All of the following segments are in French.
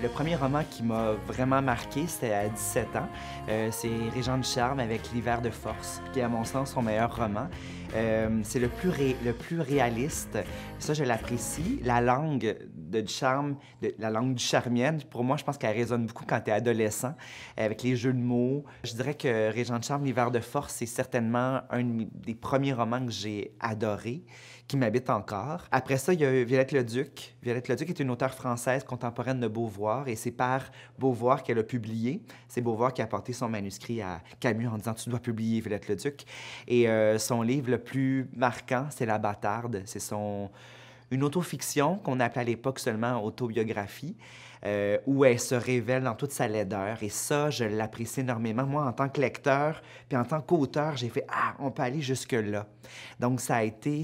Le premier roman qui m'a vraiment marqué, c'était à 17 ans. C'est Régent du charme avec L'hiver de force, qui est à mon sens son meilleur roman. C'est le plus réaliste. Ça, je l'apprécie. La langue du charme, la langue du charmienne, pour moi, je pense qu'elle résonne beaucoup quand tu es adolescent, avec les jeux de mots. Je dirais que Régent de charme, L'hiver de force, c'est certainement un des premiers romans que j'ai adoré, qui m'habite encore. Après ça, il y a Violette Leduc. Violette Leduc est une auteure française contemporaine de Beauvoir et c'est par Beauvoir qu'elle a publié. C'est Beauvoir qui a apporté son manuscrit à Camus en disant « Tu dois publier Violette Leduc ». Et son livre le plus marquant, c'est La Bâtarde. C'est une autofiction qu'on appelait à l'époque seulement autobiographie, où elle se révèle dans toute sa laideur. Et ça, je l'apprécie énormément. Moi, en tant que lecteur, puis en tant qu'auteur, j'ai fait « Ah, on peut aller jusque-là ». Donc, ça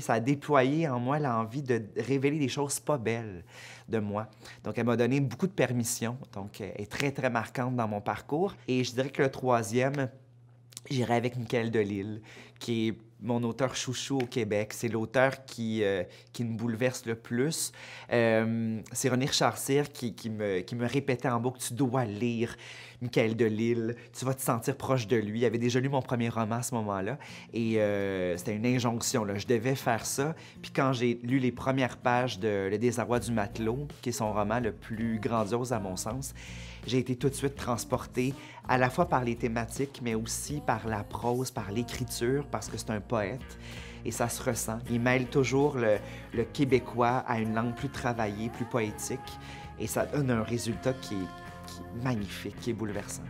a déployé en moi l'envie de révéler des choses pas belles de moi. Donc, elle m'a donné beaucoup de permission. Donc, elle est très, très marquante dans mon parcours. Et je dirais que le troisième, j'irai avec Michael Delisle, qui est mon auteur chouchou au Québec. C'est l'auteur qui me bouleverse le plus. C'est René Richard Cyr qui me répétait en boucle « Tu dois lire Michael Delisle, tu vas te sentir proche de lui. » Il avait déjà lu mon premier roman à ce moment-là. Et c'était une injonction, là. Je devais faire ça. Puis quand j'ai lu les premières pages de Le désarroi du matelot, qui est son roman le plus grandiose à mon sens, j'ai été tout de suite transporté à la fois par les thématiques, mais aussi par la prose, par l'écriture, parce que c'est un poète. Et ça se ressent. Il mêle toujours le québécois à une langue plus travaillée, plus poétique. Et ça donne un résultat qui est magnifique, qui est bouleversant.